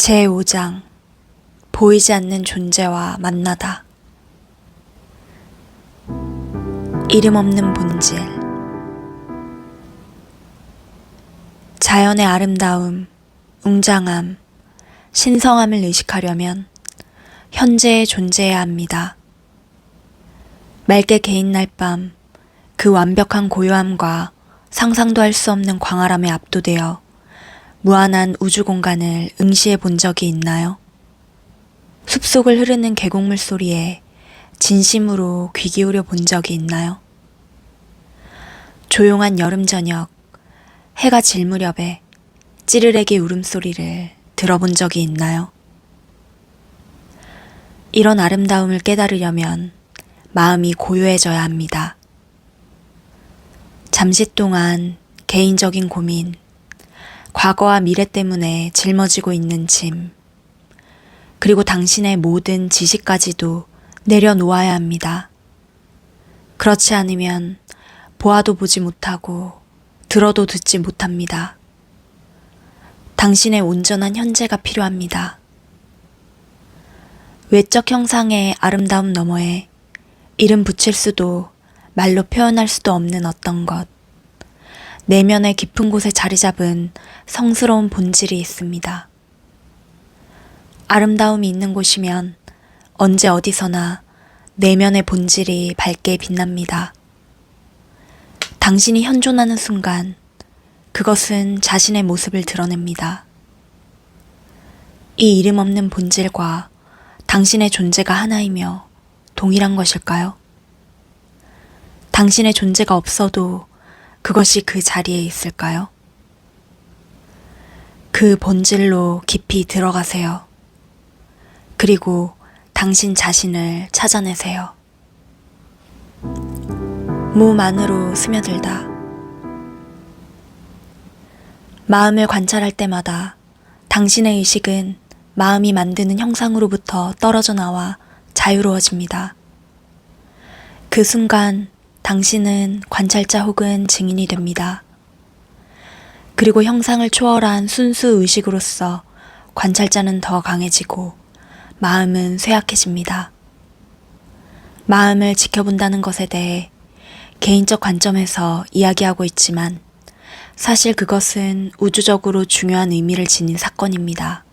제5장 보이지 않는 존재와 만나다. 이름 없는 본질. 자연의 아름다움, 웅장함, 신성함을 의식하려면 현재에 존재해야 합니다. 맑게 개인 날 밤 그 완벽한 고요함과 상상도 할 수 없는 광활함에 압도되어 무한한 우주 공간을 응시해 본 적이 있나요? 숲속을 흐르는 계곡물 소리에 진심으로 귀 기울여 본 적이 있나요? 조용한 여름 저녁, 해가 질 무렵에 찌르레기 울음소리를 들어본 적이 있나요? 이런 아름다움을 깨달으려면 마음이 고요해져야 합니다. 잠시 동안 개인적인 고민, 과거와 미래 때문에 짊어지고 있는 짐, 그리고 당신의 모든 지식까지도 내려놓아야 합니다. 그렇지 않으면 보아도 보지 못하고 들어도 듣지 못합니다. 당신의 온전한 현재가 필요합니다. 외적 형상의 아름다움 너머에 이름 붙일 수도 말로 표현할 수도 없는 어떤 것, 내면의 깊은 곳에 자리 잡은 성스러운 본질이 있습니다. 아름다움이 있는 곳이면 언제 어디서나 내면의 본질이 밝게 빛납니다. 당신이 현존하는 순간 그것은 자신의 모습을 드러냅니다. 이 이름 없는 본질과 당신의 존재가 하나이며 동일한 것일까요? 당신의 존재가 없어도 그것이 그 자리에 있을까요? 그 본질로 깊이 들어가세요. 그리고 당신 자신을 찾아내세요. 몸 안으로 스며들다. 마음을 관찰할 때마다 당신의 의식은 마음이 만드는 형상으로부터 떨어져 나와 자유로워집니다. 그 순간 당신은 관찰자 혹은 증인이 됩니다. 그리고 형상을 초월한 순수 의식으로서 관찰자는 더 강해지고 마음은 쇠약해집니다. 마음을 지켜본다는 것에 대해 개인적 관점에서 이야기하고 있지만 사실 그것은 우주적으로 중요한 의미를 지닌 사건입니다.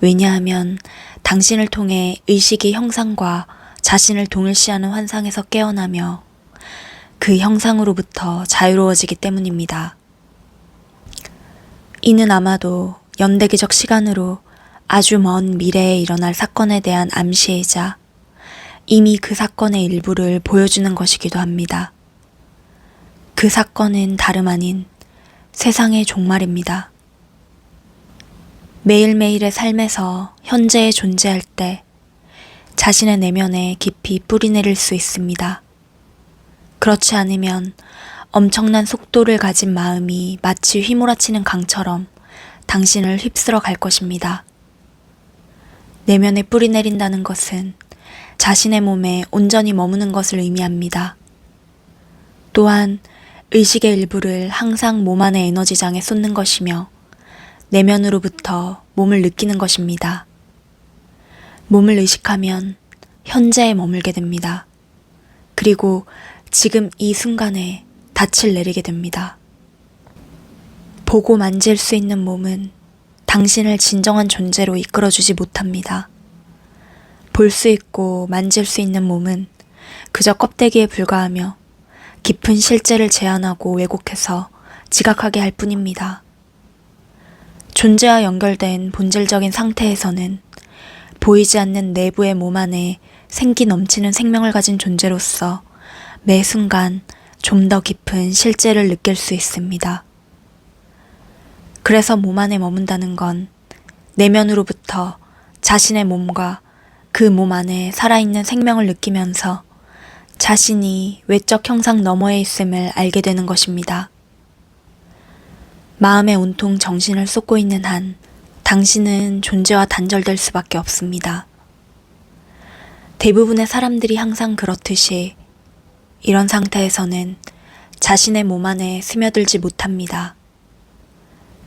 왜냐하면 당신을 통해 의식이 형상과 자신을 동일시하는 환상에서 깨어나며 그 형상으로부터 자유로워지기 때문입니다. 이는 아마도 연대기적 시간으로 아주 먼 미래에 일어날 사건에 대한 암시이자 이미 그 사건의 일부를 보여주는 것이기도 합니다. 그 사건은 다름 아닌 세상의 종말입니다. 매일매일의 삶에서 현재에 존재할 때 자신의 내면에 깊이 뿌리내릴 수 있습니다. 그렇지 않으면 엄청난 속도를 가진 마음이 마치 휘몰아치는 강처럼 당신을 휩쓸어 갈 것입니다. 내면에 뿌리내린다는 것은 자신의 몸에 온전히 머무는 것을 의미합니다. 또한 의식의 일부를 항상 몸 안의 에너지장에 쏟는 것이며 내면으로부터 몸을 느끼는 것입니다. 몸을 의식하면 현재에 머물게 됩니다. 그리고 지금 이 순간에 닻을 내리게 됩니다. 보고 만질 수 있는 몸은 당신을 진정한 존재로 이끌어주지 못합니다. 볼 수 있고 만질 수 있는 몸은 그저 껍데기에 불과하며 깊은 실제를 제한하고 왜곡해서 지각하게 할 뿐입니다. 존재와 연결된 본질적인 상태에서는 보이지 않는 내부의 몸 안에 생기 넘치는 생명을 가진 존재로서 매 순간 좀 더 깊은 실제를 느낄 수 있습니다. 그래서 몸 안에 머문다는 건 내면으로부터 자신의 몸과 그 몸 안에 살아있는 생명을 느끼면서 자신이 외적 형상 너머에 있음을 알게 되는 것입니다. 마음에 온통 정신을 쏟고 있는 한 당신은 존재와 단절될 수밖에 없습니다. 대부분의 사람들이 항상 그렇듯이 이런 상태에서는 자신의 몸 안에 스며들지 못합니다.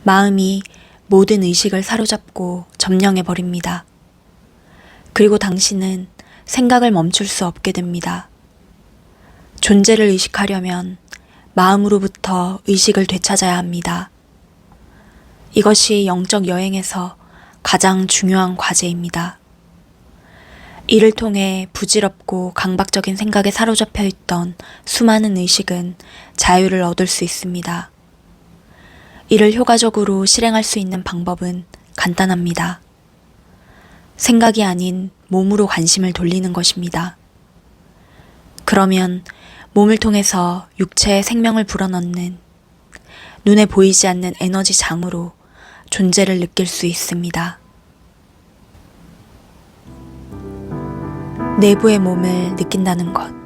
마음이 모든 의식을 사로잡고 점령해버립니다. 그리고 당신은 생각을 멈출 수 없게 됩니다. 존재를 의식하려면 마음으로부터 의식을 되찾아야 합니다. 이것이 영적 여행에서 가장 중요한 과제입니다. 이를 통해 부질없고 강박적인 생각에 사로잡혀 있던 수많은 의식은 자유를 얻을 수 있습니다. 이를 효과적으로 실행할 수 있는 방법은 간단합니다. 생각이 아닌 몸으로 관심을 돌리는 것입니다. 그러면 몸을 통해서 육체의 생명을 불어넣는 눈에 보이지 않는 에너지 장으로 존재를 느낄 수 있습니다. 내부의 몸을 느낀다는 것.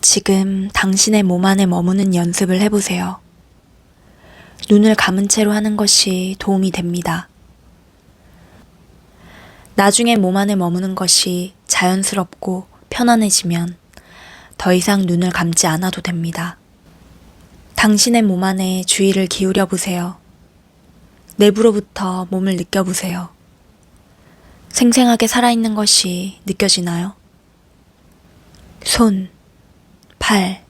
지금 당신의 몸 안에 머무는 연습을 해보세요. 눈을 감은 채로 하는 것이 도움이 됩니다. 나중에 몸 안에 머무는 것이 자연스럽고 편안해지면 더 이상 눈을 감지 않아도 됩니다. 당신의 몸 안에 주의를 기울여 보세요. 내부로부터 몸을 느껴보세요. 생생하게 살아있는 것이 느껴지나요? 손, 팔,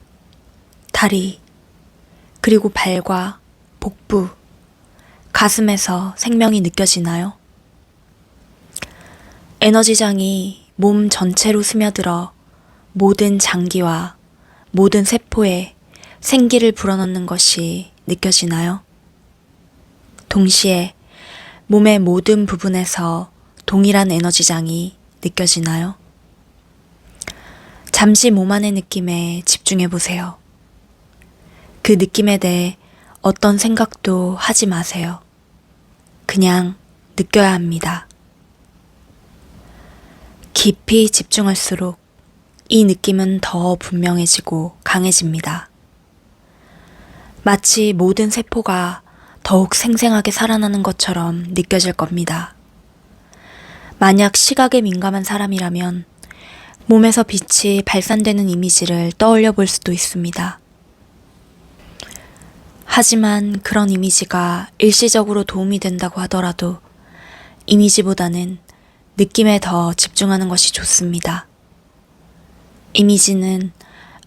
다리, 그리고 발과 복부, 가슴에서 생명이 느껴지나요? 에너지장이 몸 전체로 스며들어 모든 장기와 모든 세포에 생기를 불어넣는 것이 느껴지나요? 동시에 몸의 모든 부분에서 동일한 에너지장이 느껴지나요? 잠시 몸 안의 느낌에 집중해 보세요. 그 느낌에 대해 어떤 생각도 하지 마세요. 그냥 느껴야 합니다. 깊이 집중할수록 이 느낌은 더 분명해지고 강해집니다. 마치 모든 세포가 더욱 생생하게 살아나는 것처럼 느껴질 겁니다. 만약 시각에 민감한 사람이라면 몸에서 빛이 발산되는 이미지를 떠올려 볼 수도 있습니다. 하지만 그런 이미지가 일시적으로 도움이 된다고 하더라도 이미지보다는 느낌에 더 집중하는 것이 좋습니다. 이미지는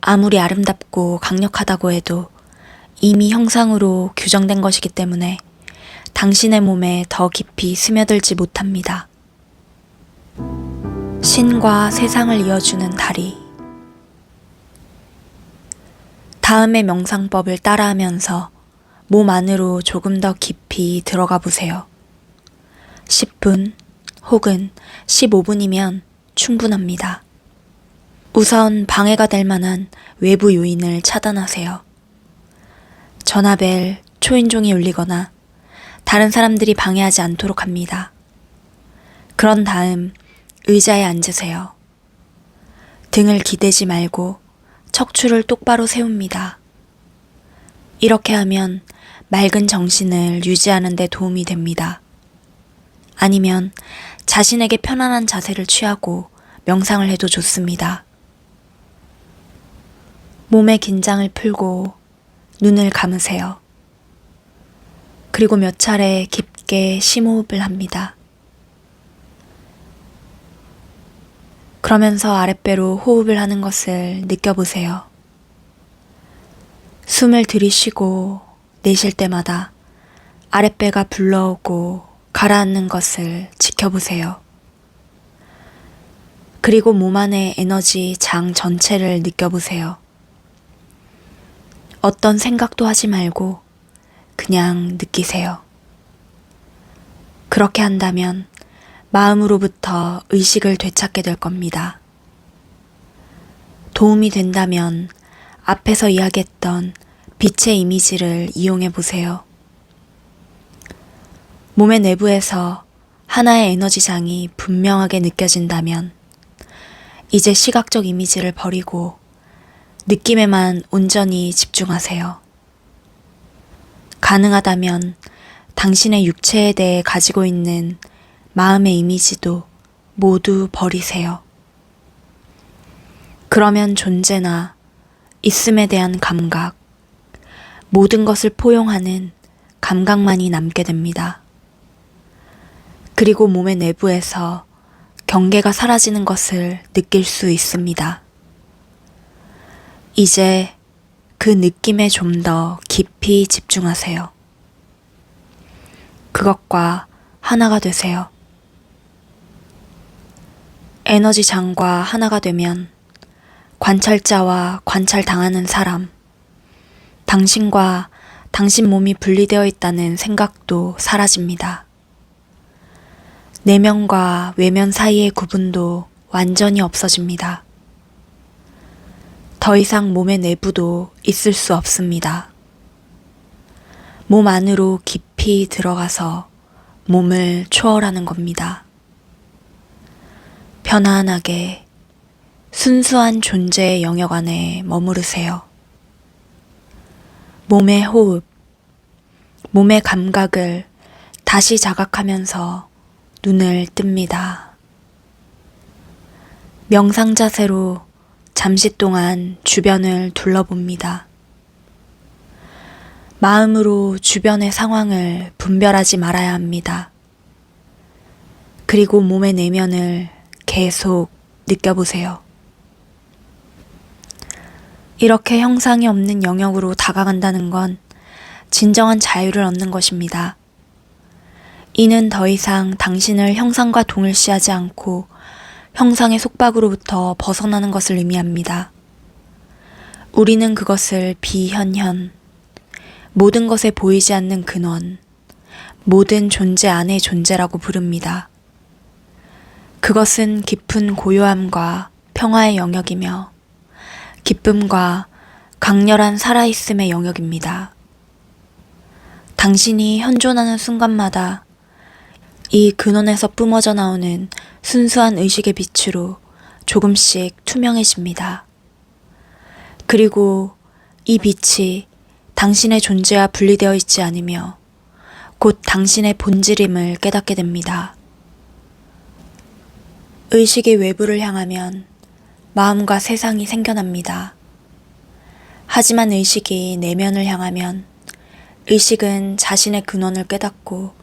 아무리 아름답고 강력하다고 해도 이미 형상으로 규정된 것이기 때문에 당신의 몸에 더 깊이 스며들지 못합니다. 신과 세상을 이어주는 다리. 다음의 명상법을 따라하면서 몸 안으로 조금 더 깊이 들어가 보세요. 10분 혹은 15분이면 충분합니다. 우선 방해가 될 만한 외부 요인을 차단하세요. 전화벨, 초인종이 울리거나 다른 사람들이 방해하지 않도록 합니다. 그런 다음 의자에 앉으세요. 등을 기대지 말고 척추를 똑바로 세웁니다. 이렇게 하면 맑은 정신을 유지하는 데 도움이 됩니다. 아니면 자신에게 편안한 자세를 취하고 명상을 해도 좋습니다. 몸의 긴장을 풀고 눈을 감으세요. 그리고 몇 차례 깊게 심호흡을 합니다. 그러면서 아랫배로 호흡을 하는 것을 느껴보세요. 숨을 들이쉬고 내쉴 때마다 아랫배가 불러오고 가라앉는 것을 지켜보세요. 그리고 몸 안의 에너지 장 전체를 느껴보세요. 어떤 생각도 하지 말고 그냥 느끼세요. 그렇게 한다면 마음으로부터 의식을 되찾게 될 겁니다. 도움이 된다면 앞에서 이야기했던 빛의 이미지를 이용해 보세요. 몸의 내부에서 하나의 에너지장이 분명하게 느껴진다면 이제 시각적 이미지를 버리고 느낌에만 온전히 집중하세요. 가능하다면 당신의 육체에 대해 가지고 있는 마음의 이미지도 모두 버리세요. 그러면 존재나 있음에 대한 감각, 모든 것을 포용하는 감각만이 남게 됩니다. 그리고 몸의 내부에서 경계가 사라지는 것을 느낄 수 있습니다. 이제 그 느낌에 좀 더 깊이 집중하세요. 그것과 하나가 되세요. 에너지 장과 하나가 되면 관찰자와 관찰당하는 사람, 당신과 당신 몸이 분리되어 있다는 생각도 사라집니다. 내면과 외면 사이의 구분도 완전히 없어집니다. 더 이상 몸의 내부도 있을 수 없습니다. 몸 안으로 깊이 들어가서 몸을 초월하는 겁니다. 편안하게 순수한 존재의 영역 안에 머무르세요. 몸의 호흡, 몸의 감각을 다시 자각하면서 눈을 뜹니다. 명상 자세로 잠시 동안 주변을 둘러봅니다. 마음으로 주변의 상황을 분별하지 말아야 합니다. 그리고 몸의 내면을 계속 느껴보세요. 이렇게 형상이 없는 영역으로 다가간다는 건 진정한 자유를 얻는 것입니다. 이는 더 이상 당신을 형상과 동일시하지 않고 형상의 속박으로부터 벗어나는 것을 의미합니다. 우리는 그것을 비현현, 모든 것에 보이지 않는 근원, 모든 존재 안의 존재라고 부릅니다. 그것은 깊은 고요함과 평화의 영역이며 기쁨과 강렬한 살아있음의 영역입니다. 당신이 현존하는 순간마다 이 근원에서 뿜어져 나오는 순수한 의식의 빛으로 조금씩 투명해집니다. 그리고 이 빛이 당신의 존재와 분리되어 있지 않으며 곧 당신의 본질임을 깨닫게 됩니다. 의식이 외부를 향하면 마음과 세상이 생겨납니다. 하지만 의식이 내면을 향하면 의식은 자신의 근원을 깨닫고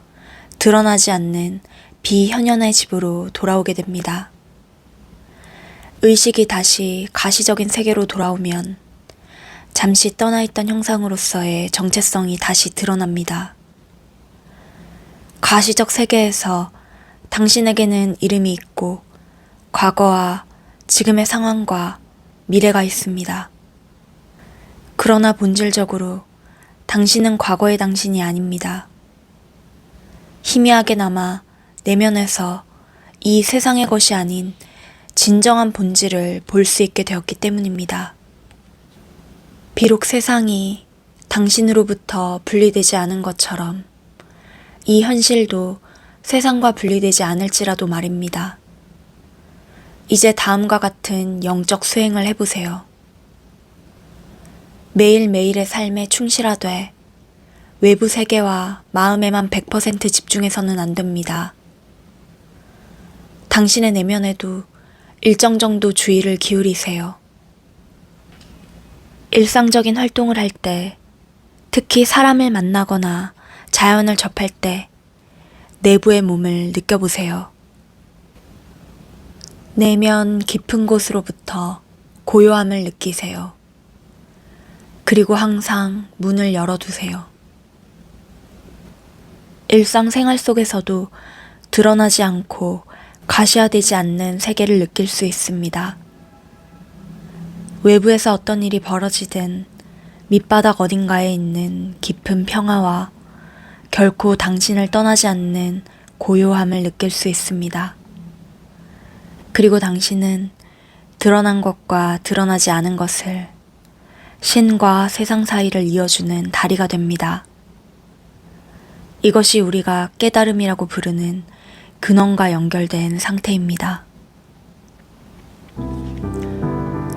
드러나지 않는 비현현의 집으로 돌아오게 됩니다. 의식이 다시 가시적인 세계로 돌아오면 잠시 떠나있던 형상으로서의 정체성이 다시 드러납니다. 가시적 세계에서 당신에게는 이름이 있고 과거와 지금의 상황과 미래가 있습니다. 그러나 본질적으로 당신은 과거의 당신이 아닙니다. 희미하게나마 내면에서 이 세상의 것이 아닌 진정한 본질을 볼 수 있게 되었기 때문입니다. 비록 세상이 당신으로부터 분리되지 않은 것처럼 이 현실도 세상과 분리되지 않을지라도 말입니다. 이제 다음과 같은 영적 수행을 해보세요. 매일매일의 삶에 충실하되 외부 세계와 마음에만 100% 집중해서는 안 됩니다. 당신의 내면에도 일정 정도 주의를 기울이세요. 일상적인 활동을 할 때, 특히 사람을 만나거나 자연을 접할 때 내부의 몸을 느껴보세요. 내면 깊은 곳으로부터 고요함을 느끼세요. 그리고 항상 문을 열어두세요. 일상생활 속에서도 드러나지 않고 가시화되지 않는 세계를 느낄 수 있습니다. 외부에서 어떤 일이 벌어지든 밑바닥 어딘가에 있는 깊은 평화와 결코 당신을 떠나지 않는 고요함을 느낄 수 있습니다. 그리고 당신은 드러난 것과 드러나지 않은 것을 신과 세상 사이를 이어주는 다리가 됩니다. 이것이 우리가 깨달음이라고 부르는 근원과 연결된 상태입니다.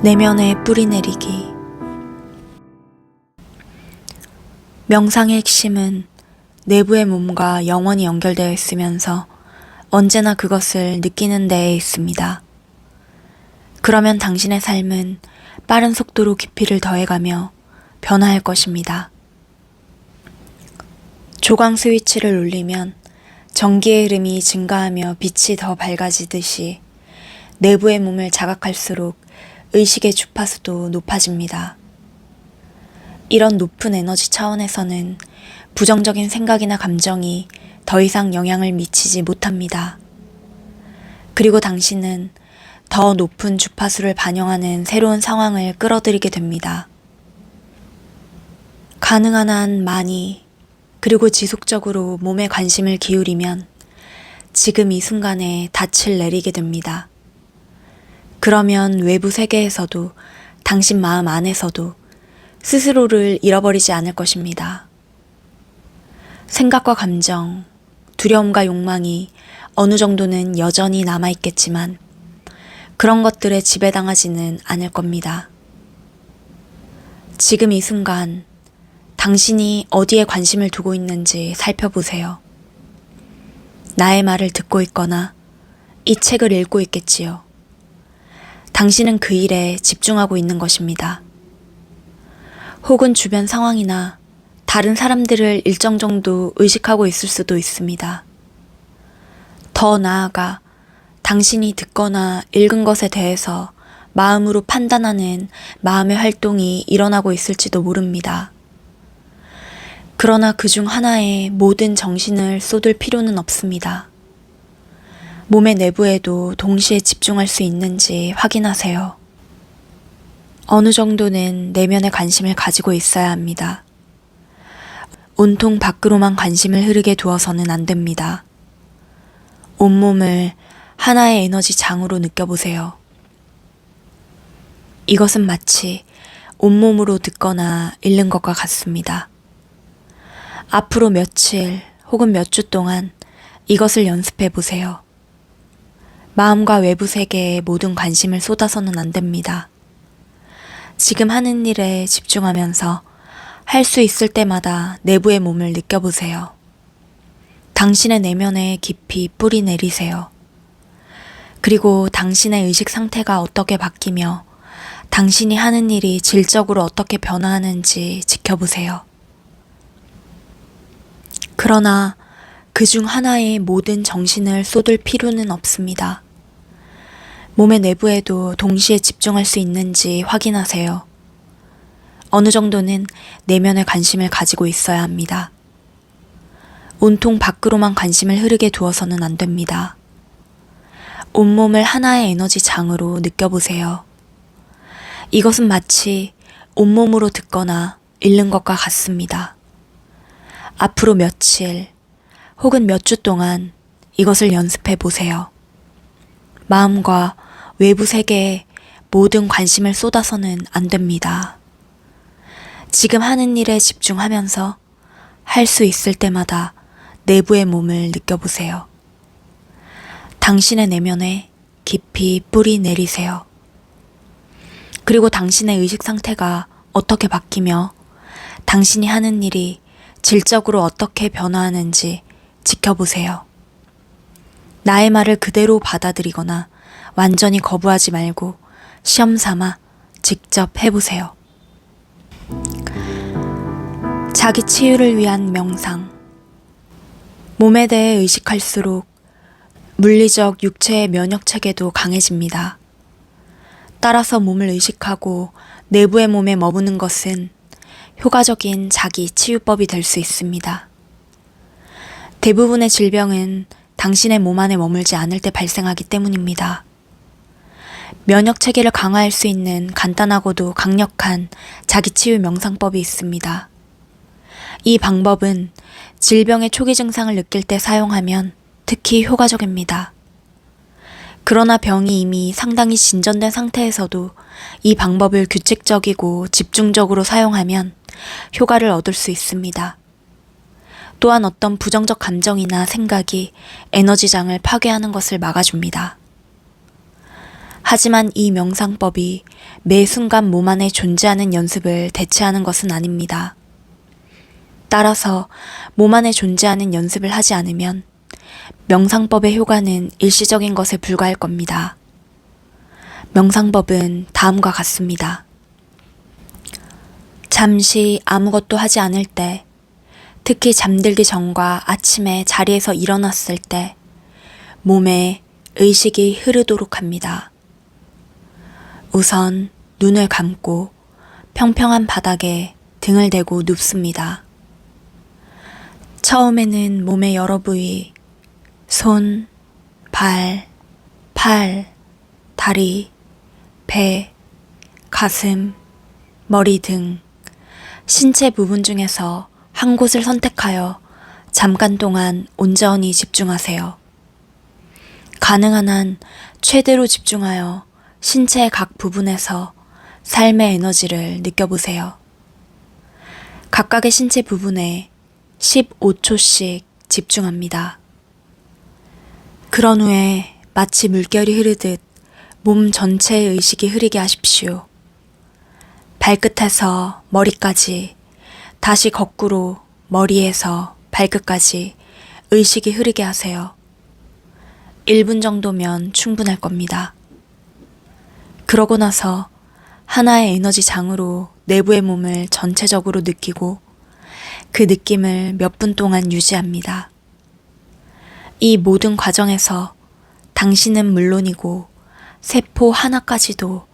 내면에 뿌리 내리기. 명상의 핵심은 내부의 몸과 영원히 연결되어 있으면서 언제나 그것을 느끼는 데에 있습니다. 그러면 당신의 삶은 빠른 속도로 깊이를 더해가며 변화할 것입니다. 조광 스위치를 올리면 전기의 흐름이 증가하며 빛이 더 밝아지듯이 내부의 몸을 자각할수록 의식의 주파수도 높아집니다. 이런 높은 에너지 차원에서는 부정적인 생각이나 감정이 더 이상 영향을 미치지 못합니다. 그리고 당신은 더 높은 주파수를 반영하는 새로운 상황을 끌어들이게 됩니다. 가능한 한 많이 그리고 지속적으로 몸에 관심을 기울이면 지금 이 순간에 닻을 내리게 됩니다. 그러면 외부 세계에서도 당신 마음 안에서도 스스로를 잃어버리지 않을 것입니다. 생각과 감정, 두려움과 욕망이 어느 정도는 여전히 남아있겠지만 그런 것들에 지배당하지는 않을 겁니다. 지금 이 순간 당신이 어디에 관심을 두고 있는지 살펴보세요. 나의 말을 듣고 있거나 이 책을 읽고 있겠지요. 당신은 그 일에 집중하고 있는 것입니다. 혹은 주변 상황이나 다른 사람들을 일정 정도 의식하고 있을 수도 있습니다. 더 나아가 당신이 듣거나 읽은 것에 대해서 마음으로 판단하는 마음의 활동이 일어나고 있을지도 모릅니다. 그러나 그중 하나에 모든 정신을 쏟을 필요는 없습니다. 몸의 내부에도 동시에 집중할 수 있는지 확인하세요. 어느 정도는 내면에 관심을 가지고 있어야 합니다. 온통 밖으로만 관심을 흐르게 두어서는 안 됩니다. 온몸을 하나의 에너지 장으로 느껴보세요. 이것은 마치 온몸으로 듣거나 읽는 것과 같습니다. 앞으로 며칠 혹은 몇 주 동안 이것을 연습해 보세요. 마음과 외부 세계에 모든 관심을 쏟아서는 안 됩니다. 지금 하는 일에 집중하면서 할 수 있을 때마다 내부의 몸을 느껴보세요. 당신의 내면에 깊이 뿌리 내리세요. 그리고 당신의 의식 상태가 어떻게 바뀌며 당신이 하는 일이 질적으로 어떻게 변화하는지 지켜보세요. 그러나 그중 하나에 모든 정신을 쏟을 필요는 없습니다. 몸의 내부에도 동시에 집중할 수 있는지 확인하세요. 어느 정도는 내면에 관심을 가지고 있어야 합니다. 온통 밖으로만 관심을 흐르게 두어서는 안 됩니다. 온몸을 하나의 에너지 장으로 느껴보세요. 이것은 마치 온몸으로 듣거나 읽는 것과 같습니다. 앞으로 며칠 혹은 몇 주 동안 이것을 연습해 보세요. 마음과 외부 세계에 모든 관심을 쏟아서는 안 됩니다. 지금 하는 일에 집중하면서 할 수 있을 때마다 내부의 몸을 느껴보세요. 당신의 내면에 깊이 뿌리 내리세요. 그리고 당신의 의식 상태가 어떻게 바뀌며 당신이 하는 일이 질적으로 어떻게 변화하는지 지켜보세요. 나의 말을 그대로 받아들이거나 완전히 거부하지 말고 시험 삼아 직접 해보세요. 자기 치유를 위한 명상. 몸에 대해 의식할수록 물리적 육체의 면역 체계도 강해집니다. 따라서 몸을 의식하고 내부의 몸에 머무는 것은 효과적인 자기 치유법이 될 수 있습니다. 대부분의 질병은 당신의 몸 안에 머물지 않을 때 발생하기 때문입니다. 면역 체계를 강화할 수 있는 간단하고도 강력한 자기 치유 명상법이 있습니다. 이 방법은 질병의 초기 증상을 느낄 때 사용하면 특히 효과적입니다. 그러나 병이 이미 상당히 진전된 상태에서도 이 방법을 규칙적이고 집중적으로 사용하면 효과를 얻을 수 있습니다. 또한 어떤 부정적 감정이나 생각이 에너지장을 파괴하는 것을 막아줍니다. 하지만 이 명상법이 매 순간 몸 안에 존재하는 연습을 대체하는 것은 아닙니다. 따라서 몸 안에 존재하는 연습을 하지 않으면 명상법의 효과는 일시적인 것에 불과할 겁니다. 명상법은 다음과 같습니다. 잠시 아무것도 하지 않을 때 특히 잠들기 전과 아침에 자리에서 일어났을 때 몸에 의식이 흐르도록 합니다. 우선 눈을 감고 평평한 바닥에 등을 대고 눕습니다. 처음에는 몸의 여러 부위, 손, 발, 팔, 다리, 배, 가슴, 머리 등 신체 부분 중에서 한 곳을 선택하여 잠깐 동안 온전히 집중하세요. 가능한 한 최대로 집중하여 신체의 각 부분에서 삶의 에너지를 느껴보세요. 각각의 신체 부분에 15초씩 집중합니다. 그런 후에 마치 물결이 흐르듯 몸 전체의 의식이 흐르게 하십시오. 발끝에서 머리까지, 다시 거꾸로 머리에서 발끝까지 의식이 흐르게 하세요. 1분 정도면 충분할 겁니다. 그러고 나서 하나의 에너지 장으로 내부의 몸을 전체적으로 느끼고 그 느낌을 몇 분 동안 유지합니다. 이 모든 과정에서 당신은 물론이고 세포 하나까지도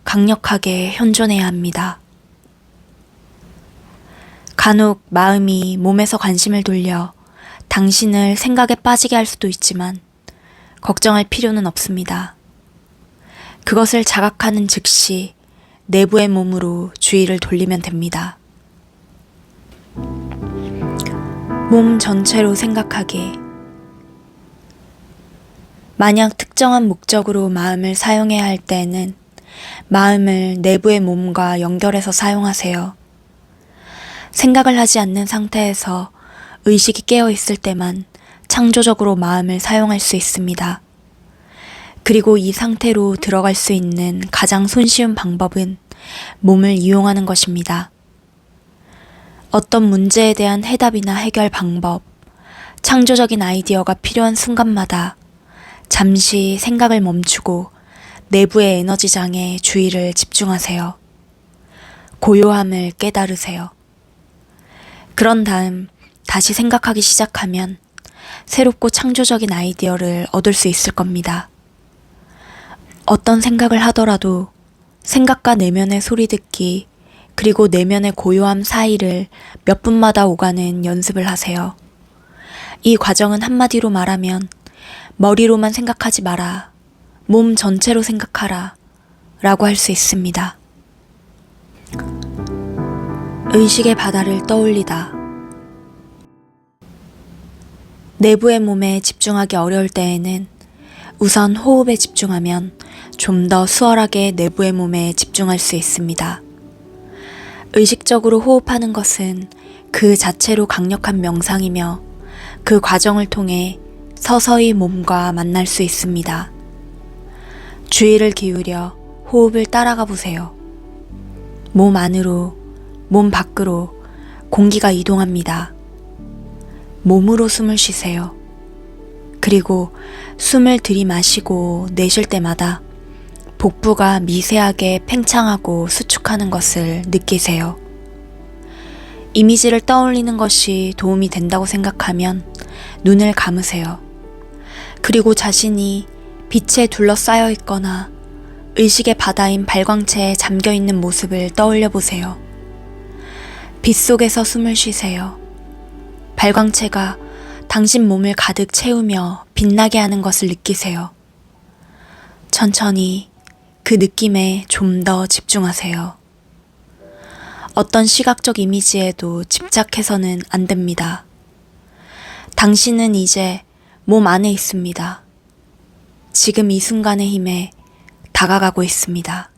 강력하게 현존해야 합니다. 간혹 마음이 몸에서 관심을 돌려 당신을 생각에 빠지게 할 수도 있지만 걱정할 필요는 없습니다. 그것을 자각하는 즉시 내부의 몸으로 주의를 돌리면 됩니다. 몸 전체로 생각하기. 만약 특정한 목적으로 마음을 사용해야 할 때에는 마음을 내부의 몸과 연결해서 사용하세요. 생각을 하지 않는 상태에서 의식이 깨어 있을 때만 창조적으로 마음을 사용할 수 있습니다. 그리고 이 상태로 들어갈 수 있는 가장 손쉬운 방법은 몸을 이용하는 것입니다. 어떤 문제에 대한 해답이나 해결 방법, 창조적인 아이디어가 필요한 순간마다 잠시 생각을 멈추고 내부의 에너지장에 주의를 집중하세요. 고요함을 깨달으세요. 그런 다음 다시 생각하기 시작하면 새롭고 창조적인 아이디어를 얻을 수 있을 겁니다. 어떤 생각을 하더라도 생각과 내면의 소리 듣기 그리고 내면의 고요함 사이를 몇 분마다 오가는 연습을 하세요. 이 과정은 한마디로 말하면 머리로만 생각하지 마라, 몸 전체로 생각하라 라고 할 수 있습니다. 의식의 바다를 떠올리다. 내부의 몸에 집중하기 어려울 때에는 우선 호흡에 집중하면 좀 더 수월하게 내부의 몸에 집중할 수 있습니다. 의식적으로 호흡하는 것은 그 자체로 강력한 명상이며 그 과정을 통해 서서히 몸과 만날 수 있습니다. 주의를 기울여 호흡을 따라가 보세요. 몸 안으로, 몸 밖으로 공기가 이동합니다. 몸으로 숨을 쉬세요. 그리고 숨을 들이마시고 내쉴 때마다 복부가 미세하게 팽창하고 수축하는 것을 느끼세요. 이미지를 떠올리는 것이 도움이 된다고 생각하면 눈을 감으세요. 그리고 자신이 빛에 둘러싸여 있거나 의식의 바다인 발광체에 잠겨 있는 모습을 떠올려 보세요. 빛 속에서 숨을 쉬세요. 발광체가 당신 몸을 가득 채우며 빛나게 하는 것을 느끼세요. 천천히 그 느낌에 좀 더 집중하세요. 어떤 시각적 이미지에도 집착해서는 안 됩니다. 당신은 이제 몸 안에 있습니다. 지금 이 순간의 힘에 다가가고 있습니다.